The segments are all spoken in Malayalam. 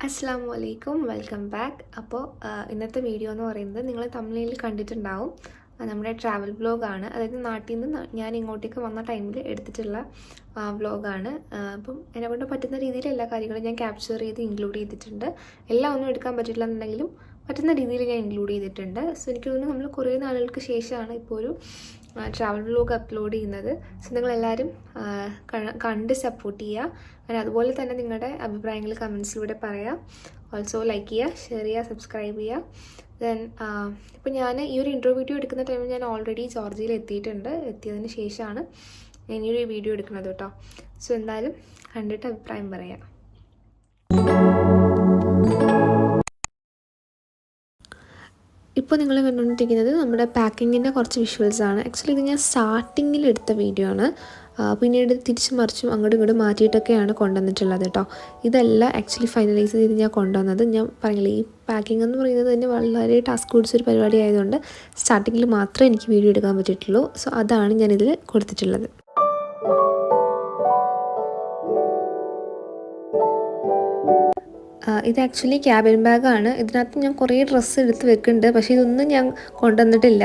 അസ്സാം വലൈക്കും വെൽക്കം ബാക്ക്. അപ്പോൾ ഇന്നത്തെ വീഡിയോ എന്ന് പറയുന്നത് നിങ്ങൾ തമിഴിൽ കണ്ടിട്ടുണ്ടാവും. നമ്മുടെ ട്രാവൽ വ്ലോഗാണ്. അതായത് നാട്ടിൽ നിന്ന് ഞാൻ ഇങ്ങോട്ടേക്ക് വന്ന ടൈമിൽ എടുത്തിട്ടുള്ള വ്ലോഗാണ്. അപ്പം എന്നെക്കൊണ്ട് പറ്റുന്ന രീതിയിൽ എല്ലാ കാര്യങ്ങളും ഞാൻ ക്യാപ്ചർ ചെയ്ത് ഇൻക്ലൂഡ് ചെയ്തിട്ടുണ്ട്. എല്ലാം ഒന്നും എടുക്കാൻ പറ്റില്ല എന്നുണ്ടെങ്കിലും പറ്റുന്ന രീതിയിൽ ഞാൻ ഇൻക്ലൂഡ് ചെയ്തിട്ടുണ്ട്. സോ എനിക്ക് തോന്നുന്നു നമ്മൾ കുറേ നാളുകൾക്ക് ശേഷമാണ് ഇപ്പോൾ ഒരു ട്രാവൽ വ്ലോഗ് അപ്ലോഡ് ചെയ്യുന്നത്. സോ നിങ്ങളെല്ലാവരും കണ്ട് സപ്പോർട്ട് ചെയ്യുക. അതുപോലെ തന്നെ നിങ്ങളുടെ അഭിപ്രായങ്ങൾ കമൻസിലൂടെ പറയാം. ഓൾസോ ലൈക്ക് ചെയ്യുക, ഷെയർ ചെയ്യുക, സബ്സ്ക്രൈബ് ചെയ്യുക. ദെൻ ഇപ്പോൾ ഞാൻ ഈ ഒരു ഇൻട്രോ വീഡിയോ എടുക്കുന്ന ടൈമിൽ ഞാൻ ഓൾറെഡി ജോർജിയയിൽ എത്തിയതിന് ശേഷമാണ് ഞാൻ ഈ ഒരു വീഡിയോ എടുക്കുന്നത് കേട്ടോ. സോ എന്തായാലും കണ്ടിട്ട് അഭിപ്രായം പറയാം. ഇപ്പോൾ നിങ്ങൾ കണ്ടുകൊണ്ടിരിക്കുന്നത് നമ്മുടെ പാക്കിങ്ങിൻ്റെ കുറച്ച് വിഷ്വൽസാണ്. ആക്ച്വലി ഇത് ഞാൻ സ്റ്റാർട്ടിങ്ങിൽ എടുത്ത വീഡിയോ ആണ്. പിന്നീട് തിരിച്ചും മറിച്ചും അങ്ങോട്ടും ഇങ്ങോട്ടും മാറ്റിയിട്ടൊക്കെയാണ് കൊണ്ടുവന്നിട്ടുള്ളത് കേട്ടോ. ഇതല്ല ആക്ച്വലി ഫൈനലൈസ് ചെയ്ത് ഞാൻ കൊണ്ടുവന്നത്. ഞാൻ പറഞ്ഞില്ലേ, ഈ പാക്കിംഗ് എന്ന് പറയുന്നത് തന്നെ വളരെ ടാസ്ക് പിടിച്ചൊരു പരിപാടി ആയതുകൊണ്ട് സ്റ്റാർട്ടിങ്ങിൽ മാത്രമേ എനിക്ക് വീഡിയോ എടുക്കാൻ പറ്റിയിട്ടുള്ളൂ. സോ അതാണ് ഞാനിതിൽ കൊടുത്തിട്ടുള്ളത്. ഇത് ആക്ച്വലി ക്യാബിൻ ബാഗാണ്. ഇതിനകത്ത് ഞാൻ കുറേ ഡ്രസ്സ് എടുത്ത് വെക്കുന്നുണ്ട്, പക്ഷേ ഇതൊന്നും ഞാൻ കൊണ്ടുവന്നിട്ടില്ല.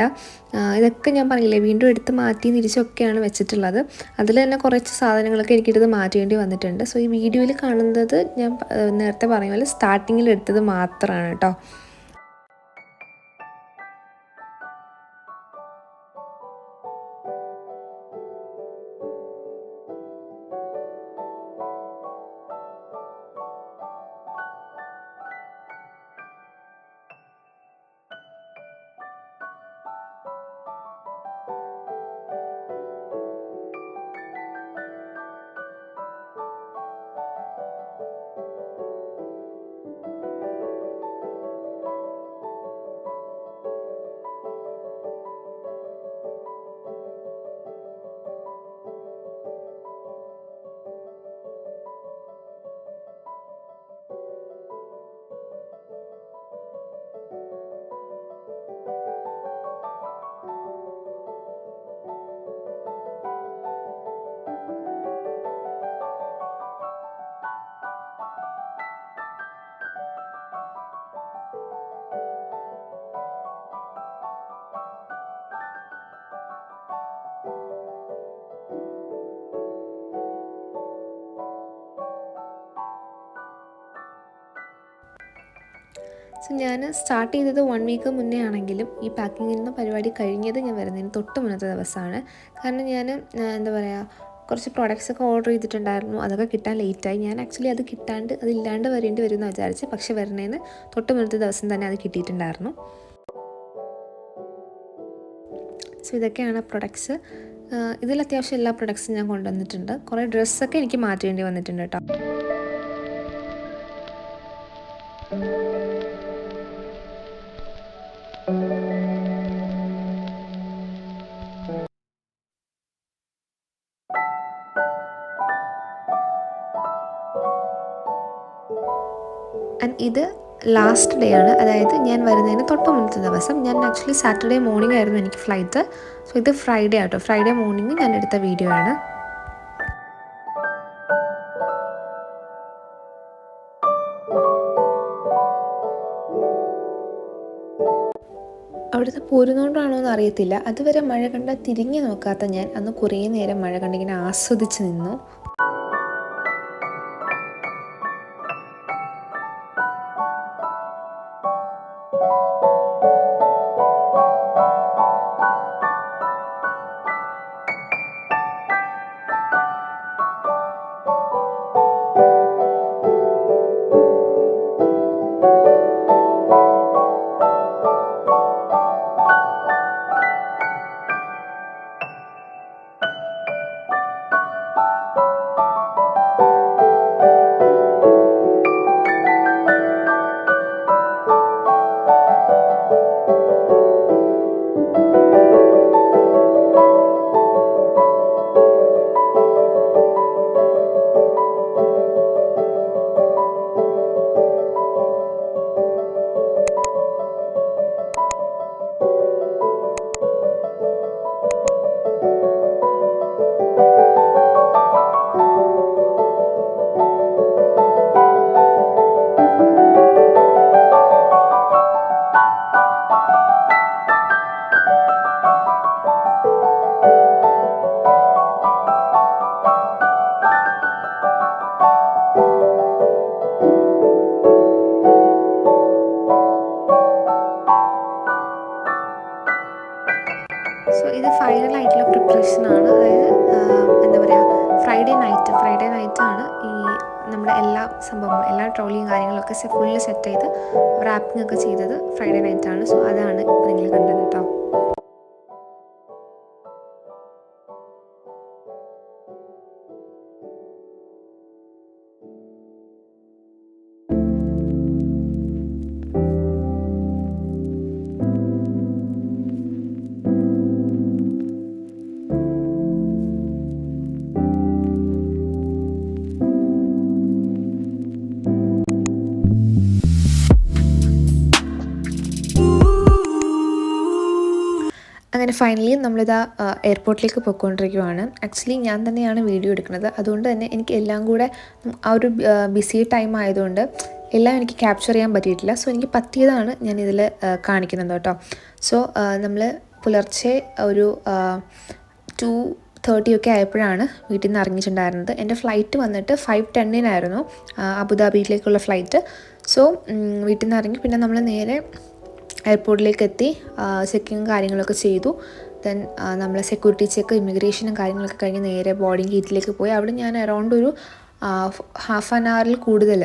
ഇതൊക്കെ ഞാൻ പറഞ്ഞില്ലേ, വീണ്ടും എടുത്ത് മാറ്റി തിരിച്ചൊക്കെയാണ് വെച്ചിട്ടുള്ളത്. അതിൽ തന്നെ കുറച്ച് സാധനങ്ങളൊക്കെ എനിക്കെടുത്ത് മാറ്റേണ്ടി വന്നിട്ടുണ്ട്. സോ ഈ വീഡിയോയിൽ കാണുന്നത് ഞാൻ നേരത്തെ പറഞ്ഞ പോലെ സ്റ്റാർട്ടിങ്ങിൽ എടുത്തത് മാത്രമാണ് കേട്ടോ. സോ ഞാൻ സ്റ്റാർട്ട് ചെയ്തത് 1 വീക്ക് മുന്നേ ആണെങ്കിലും ഈ പാക്കിങ്ങിൻ്റെ പരിപാടി കഴിഞ്ഞത് ഞാൻ വരുന്നതിന് തൊട്ട് മുന്നത്തെ ദിവസമാണ്. കാരണം ഞാൻ എന്താ പറയുക, കുറച്ച് പ്രോഡക്റ്റ്സ് ഒക്കെ ഓർഡർ ചെയ്തിട്ടുണ്ടായിരുന്നു. അതൊക്കെ കിട്ടാൻ ലേറ്റായി. ഞാൻ ആക്ച്വലി അതില്ലാണ്ട് വരേണ്ടി വരുമെന്ന് വിചാരിച്ച്, പക്ഷെ വരുന്നതിന് തൊട്ട് മുന്നത്തെ ദിവസം തന്നെ അത് കിട്ടിയിട്ടുണ്ടായിരുന്നു. സോ ഇതൊക്കെയാണ് പ്രൊഡക്ട്സ്. ഇതിൽ അത്യാവശ്യം എല്ലാ പ്രൊഡക്ട്സും ഞാൻ കൊണ്ടുവന്നിട്ടുണ്ട്. കുറേ ഡ്രസ്സൊക്കെ എനിക്ക് മാറ്റേണ്ടി വന്നിട്ടുണ്ട് കേട്ടോ. ഇത് ലാസ്റ്റ് ഡേ ആണ്, അതായത് ഞാൻ വരുന്നതിന് തൊട്ട് മുന്നത്തെ ദിവസം. ഞാൻ ആക്ച്വലി സാറ്റർഡേ മോർണിംഗ് ആയിരുന്നു എനിക്ക് ഫ്ലൈറ്റ്. സോ ഇത് ഫ്രൈഡേ ആട്ടോ. ഫ്രൈഡേ മോർണിംഗ് ഞാൻ എടുത്ത വീഡിയോ ആണ്. അവിടുത്തെ പോരുന്നതുകൊണ്ടാണോ എന്ന് അറിയത്തില്ല, അതുവരെ മഴ കണ്ടാൽ തിരിഞ്ഞു നോക്കാത്ത ഞാൻ അന്ന് കുറേ നേരം മഴ കണ്ടിങ്ങനെ ആസ്വദിച്ച് നിന്നു. സംഭവങ്ങൾ എല്ലാ ട്രോളിയും കാര്യങ്ങളൊക്കെ ഫുള്ള് സെറ്റ് ചെയ്ത് റാപ്പിംഗ് ഒക്കെ ചെയ്തത് ഫ്രൈഡേ നൈറ്റാണ്. സോ അതാണ് ഇപ്പോൾ നിങ്ങൾ കണ്ടത് കേട്ടോ. അങ്ങനെ ഫൈനലി നമ്മളിതാ എയർപോർട്ടിലേക്ക് പോയിക്കൊണ്ടിരിക്കുകയാണ്. ആക്ച്വലി ഞാൻ തന്നെയാണ് വീഡിയോ എടുക്കുന്നത്, അതുകൊണ്ട് തന്നെ എനിക്ക് എല്ലാം കൂടെ ആ ഒരു ബിസി ടൈം ആയതുകൊണ്ട് എല്ലാം എനിക്ക് ക്യാപ്ചർ ചെയ്യാൻ പറ്റിയിട്ടില്ല. സോ എനിക്ക് പറ്റിയതാണ് ഞാൻ ഇതിൽ കാണിക്കുന്നത് കേട്ടോ. സോ നമ്മൾ പുലർച്ചെ ഒരു 2:30 ഒക്കെ ആയപ്പോഴാണ് വീട്ടിൽ നിന്ന് ഇറങ്ങിയിട്ടുണ്ടായിരുന്നത്. എൻ്റെ ഫ്ലൈറ്റ് വന്നിട്ട് 5:10 അബുദാബിയിലേക്കുള്ള ഫ്ലൈറ്റ്. സോ വീട്ടിൽ നിന്ന് ഇറങ്ങി പിന്നെ നമ്മൾ നേരെ എയർപോർട്ടിലേക്ക് എത്തി, ചെക്കിങ് കാര്യങ്ങളൊക്കെ ചെയ്തു. ദെൻ നമ്മൾ സെക്യൂരിറ്റി ചെക്ക്, ഇമിഗ്രേഷനും കാര്യങ്ങളൊക്കെ കഴിഞ്ഞ് നേരെ ബോർഡിംഗ് ഗേറ്റിലേക്ക് പോയി. അവിടെ ഞാൻ അറൗണ്ട് ഒരു ഹാഫ് ആൻ അവറിൽ കൂടുതൽ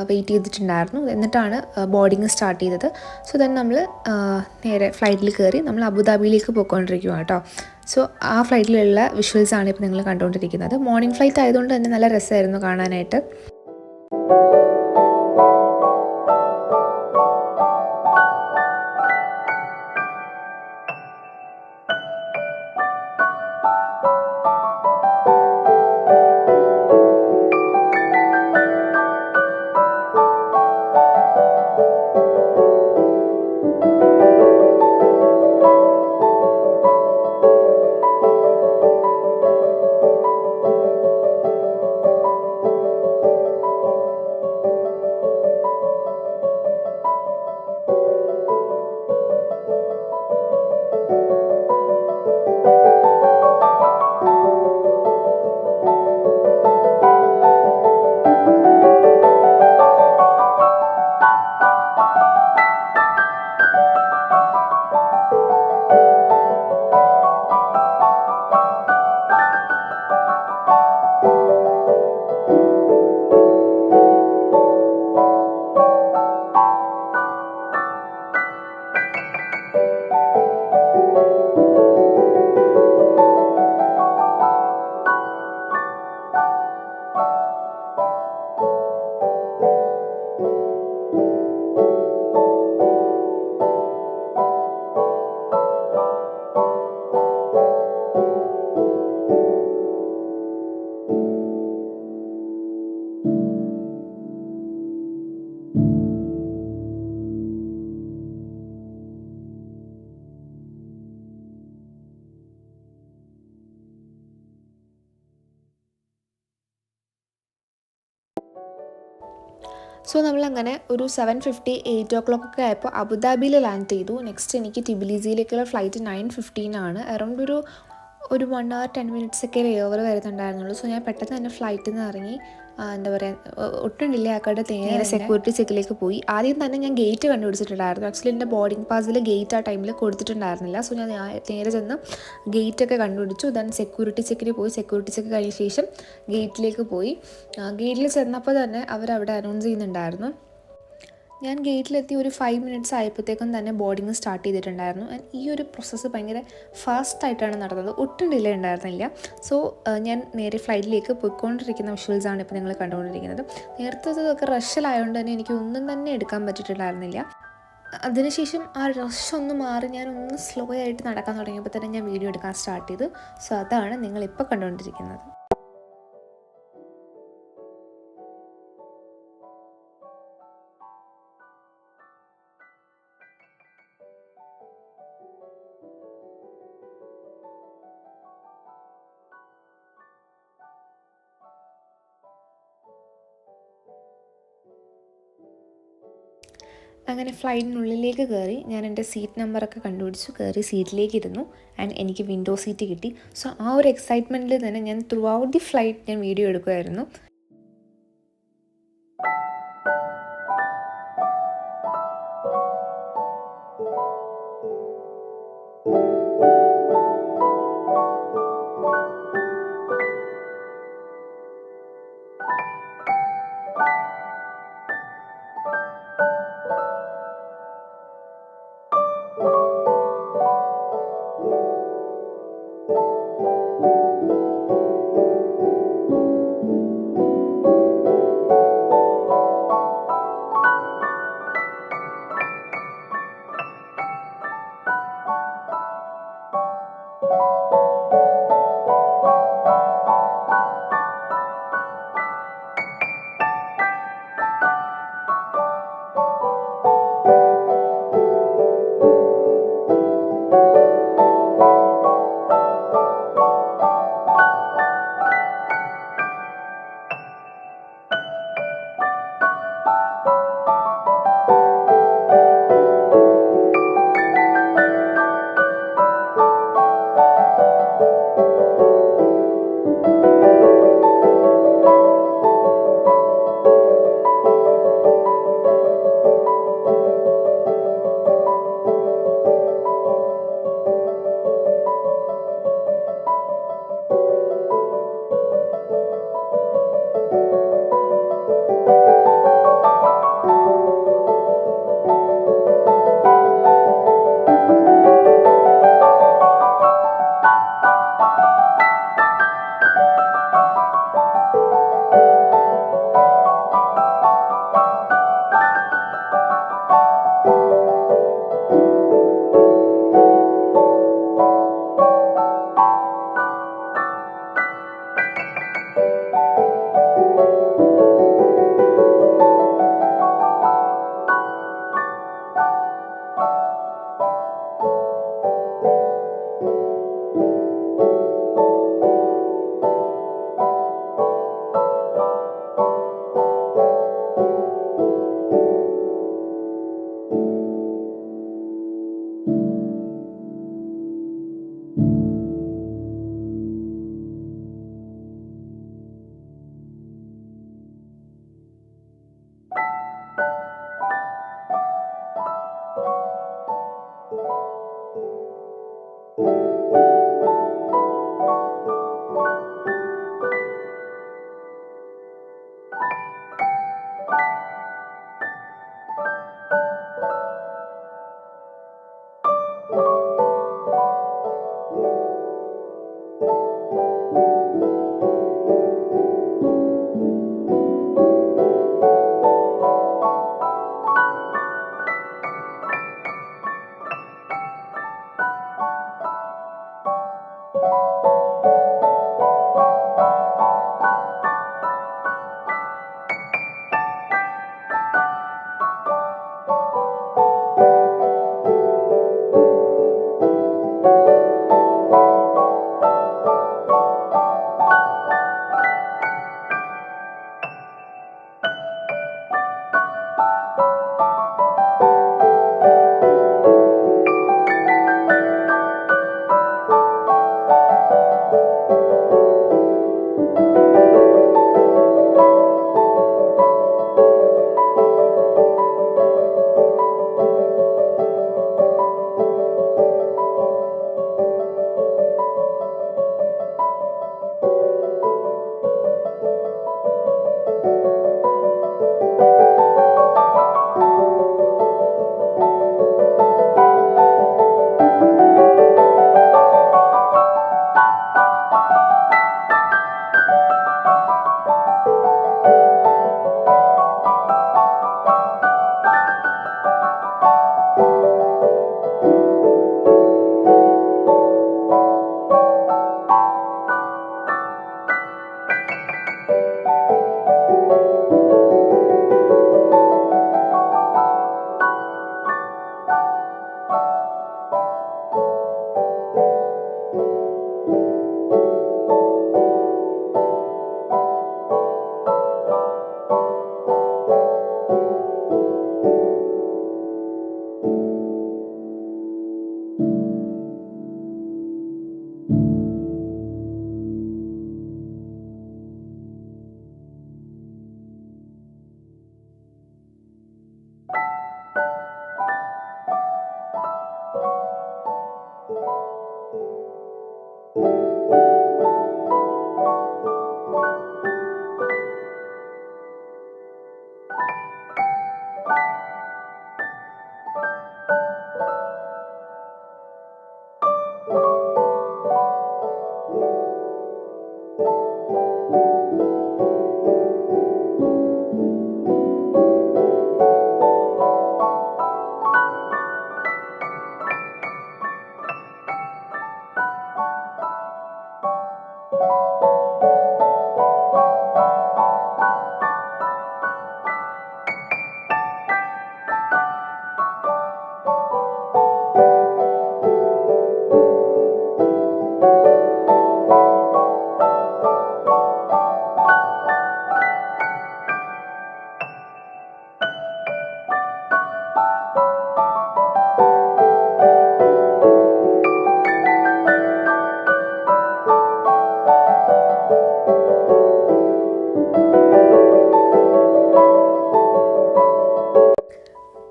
വെയിറ്റ് ചെയ്തിട്ടുണ്ടായിരുന്നു. എന്നിട്ടാണ് ബോർഡിങ് സ്റ്റാർട്ട് ചെയ്തത്. സോ ദെൻ നമ്മൾ നേരെ ഫ്ലൈറ്റിൽ കയറി നമ്മൾ അബുദാബിയിലേക്ക് പോയിക്കൊണ്ടിരിക്കുകയാണ് കേട്ടോ. സോ ആ ഫ്ലൈറ്റിലുള്ള വിഷ്വൽസാണ് ഇപ്പോൾ നിങ്ങൾ കണ്ടുകൊണ്ടിരിക്കുന്നത്. മോർണിംഗ് ഫ്ലൈറ്റ് ആയതുകൊണ്ട് തന്നെ നല്ല രസമായിരുന്നു കാണാനായിട്ട്. സോ നമ്മളങ്ങനെ ഒരു 7:50 8 ഒക്കെ ആയപ്പോൾ അബുദാബിയിൽ ലാൻഡ് ചെയ്തു. നെക്സ്റ്റ് എനിക്ക് ടിബിലിസിയിലേക്കുള്ള ഫ്ലൈറ്റ് 9:15 അറൗണ്ട് ഒരു 1 hour 10 minutes ഒക്കെ ലേ ഓവർ വരുന്നുണ്ടായിരുന്നുള്ളൂ. സോ ഞാൻ പെട്ടെന്ന് തന്നെ ഫ്ലൈറ്റിൽ നിന്ന് ഇറങ്ങി എന്താ പറയുക, ഒട്ടും ഡിലേ ആക്കാതെ നേരെ സെക്യൂരിറ്റി ചെക്കിലേക്ക് പോയി. ആദ്യം തന്നെ ഞാൻ ഗേറ്റ് കണ്ടുപിടിച്ചിട്ടുണ്ടായിരുന്നു. ആക്ച്വലി എൻ്റെ ബോർഡിംഗ് പാസിൽ ഗേറ്റ് ആ ടൈമിൽ കൊടുത്തിട്ടുണ്ടായിരുന്നില്ല. സോ ഞാൻ നേരെ ചെന്ന് ഗേറ്റൊക്കെ കണ്ടുപിടിച്ചു. ദെൻ സെക്യൂരിറ്റി ചെക്കിന് പോയി. സെക്യൂരിറ്റി ചെക്ക് കഴിഞ്ഞ ശേഷം ഗേറ്റിലേക്ക് പോയി. ഗേറ്റിൽ ചെന്നപ്പോൾ തന്നെ അവരവിടെ അനൗൺസ് ചെയ്യുന്നുണ്ടായിരുന്നു. ഞാൻ ഗേറ്റിലെത്തി ഒരു 5 minutes ആയപ്പോഴത്തേക്കും തന്നെ ബോർഡിങ് സ്റ്റാർട്ട് ചെയ്തിട്ടുണ്ടായിരുന്നു. ആൻഡ് ഈ ഒരു പ്രോസസ്സ് ഭയങ്കര ഫാസ്റ്റായിട്ടാണ് നടന്നത്, ഒട്ടും ഡിലേ ഉണ്ടായിരുന്നില്ല. സോ ഞാൻ നേരെ ഫ്ലൈറ്റിലേക്ക് പോയിക്കൊണ്ടിരിക്കുന്ന വിഷ്വൽസാണ് ഇപ്പോൾ നിങ്ങൾ കണ്ടുകൊണ്ടിരിക്കുന്നത്. നേരത്തെ റഷിലായതുകൊണ്ട് തന്നെ എനിക്ക് ഒന്നും തന്നെ എടുക്കാൻ പറ്റിയിട്ടുണ്ടായിരുന്നില്ല. അതിനുശേഷം ആ റഷ് ഒന്ന് മാറി ഞാനൊന്ന് സ്ലോ ആയിട്ട് നടക്കാൻ തുടങ്ങിയപ്പോൾ തന്നെ ഞാൻ വീഡിയോ എടുക്കാൻ സ്റ്റാർട്ട് ചെയ്തു. സോ അതാണ് നിങ്ങളിപ്പോൾ കണ്ടുകൊണ്ടിരിക്കുന്നത്. അങ്ങനെ ഫ്ലൈറ്റിനുള്ളിലേക്ക് കയറി ഞാൻ എൻ്റെ സീറ്റ് നമ്പറൊക്കെ കണ്ടുപിടിച്ചു, കയറി സീറ്റിലേക്ക് ഇരുന്നു. ആൻഡ് എനിക്ക് വിൻഡോ സീറ്റ് കിട്ടി. സോ ആ ഒരു എക്സൈറ്റ്മെൻറ്റിൽ തന്നെ ഞാൻ ത്രൂ ഔട്ട് ദി ഫ്ലൈറ്റ് ഞാൻ വീഡിയോ എടുക്കുമായിരുന്നു.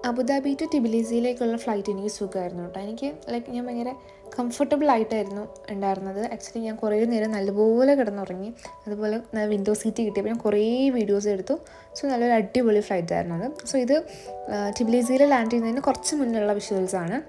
അബുദാബി ടു ടിബിലിസിയിലേക്കുള്ള ഫ്ലൈറ്റ് എനിക്ക് സുഖമായിരുന്നു കേട്ടോ. എനിക്ക് ഞാൻ ഭയങ്കര കംഫർട്ടബിൾ ആയിട്ടായിരുന്നു ഉണ്ടായിരുന്നത്. ആക്ച്വലി ഞാൻ കുറേ നേരം നല്ലപോലെ കിടന്നുറങ്ങി. അതുപോലെ വിൻഡോ സീറ്റ് കിട്ടിയപ്പോൾ ഞാൻ കുറേ വീഡിയോസ് എടുത്തു. സോ നല്ലൊരു അടിപൊളി ഫ്ലൈറ്റ് ആയിരുന്നു അത്. സോ ഇത് ടിബിലിസിയിൽ ലാൻഡ് ചെയ്യുന്നതിന് കുറച്ച് മുന്നുള്ള വിഷ്വൽസാണ്.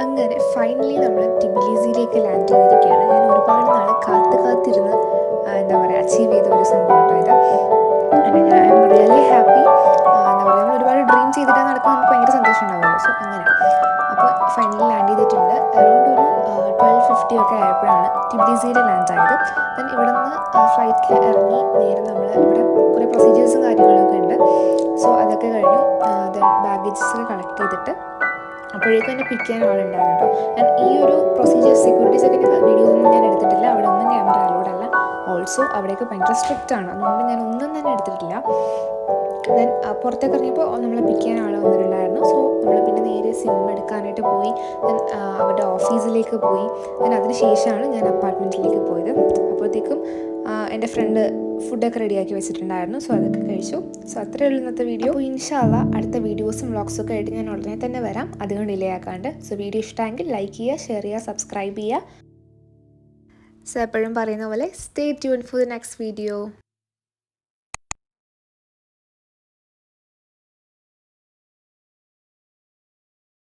അങ്ങനെ ഫൈനലി നമ്മൾ ടിബിലിസിയിലേക്ക് ലാൻഡ് ചെയ്തിരിക്കുകയാണ്. ഞാൻ ഒരുപാട് നാൾ കാത്തിരുന്ന് എന്താ പറയുക അച്ചീവ് ചെയ്ത ഒരു സംഭവം കേട്ടോ ഇത്. I am really happy. എന്താ പറയുക, നമ്മൾ ഒരുപാട് ഡ്രീം ചെയ്തിട്ട് നടക്കുമ്പോൾ നമുക്ക് ഭയങ്കര സന്തോഷം ഉണ്ടാവുമല്ലോ. സോ അങ്ങനെ അപ്പോൾ ഫൈനലി ലാൻഡ് ചെയ്തിട്ടുണ്ട്. അറൗണ്ട് ഒരു 12:50 ഒക്കെ ആയപ്പോഴാണ് ടിബിലിസിയിൽ ലാൻഡ് ആയത്. ദെൻ ഇവിടെ നിന്ന് ഫ്ലൈറ്റിൽ ഇറങ്ങി നേരെ നമ്മൾ ഇവിടെ കുറേ പ്രൊസീജിയേഴ്സും കാര്യങ്ങളൊക്കെ ഉണ്ട്. സോ അതൊക്കെ കഴിഞ്ഞു. ദെൻ ബാഗേജസ് ഒക്കെ കളക്ട് ചെയ്തിട്ട് അപ്പോഴേക്കും എന്നെ പിക്ക് ചെയ്യാൻ ആളുണ്ടായിരുന്നു കേട്ടോ. ആൻഡ് ഈ ഒരു പ്രൊസീജിയേഴ്സ് സെക്യൂരിറ്റീസൊക്കെ വീഡിയോസ് ഒന്നും ഞാൻ എടുത്തിട്ടില്ല. അവിടെ ഒന്നും ക്യാമറ അലൗഡ് അല്ല. ഓൾസോ അവിടെയൊക്കെ ഭയങ്കര സ്ട്രിക്റ്റ് ആണ്. അതുകൊണ്ട് ഞാൻ ഒന്നും തന്നെ എടുത്തിട്ടില്ല. ദെൻ പുറത്തേക്ക് ഇറങ്ങിയപ്പോൾ നമ്മളെ പിക്ക് ചെയ്യാൻ ആൾ വന്നിട്ടുണ്ടായിരുന്നു. സോ നമ്മൾ പിന്നെ നേരെ സിം എടുക്കാനായിട്ട് പോയി. ദെൻ അവരുടെ ഓഫീസിലേക്ക് പോയി. ദെൻ അതിന് ശേഷമാണ് ഞാൻ അപ്പാർട്ട്മെൻറ്റിലേക്ക് പോയത്. അപ്പോഴത്തേക്കും എൻ്റെ ഫ്രണ്ട് ഫുഡൊക്കെ റെഡിയാക്കി വെച്ചിട്ടുണ്ടായിരുന്നു. സോ അതൊക്കെ കഴിച്ചു. സോ അത്രയേ ഉള്ളൂ ഇന്നത്തെ വീഡിയോ. അപ്പോൾ ഇൻഷാ അല്ലാ അടുത്ത വീഡിയോസും വ്ളോഗ്സൊക്കെ ആയിട്ട് ഞാൻ ഉടനെ തന്നെ വരാം. അതുകൊണ്ട് ഡിലേ ആക്കാണ്ട്. സോ വീഡിയോ ഇഷ്ടമെങ്കിൽ ലൈക്ക് ചെയ്യുക, ഷെയർ ചെയ്യുക, സബ്സ്ക്രൈബ് ചെയ്യുക. സോ എപ്പോഴും പറയുന്ന പോലെ stay tune for the next video.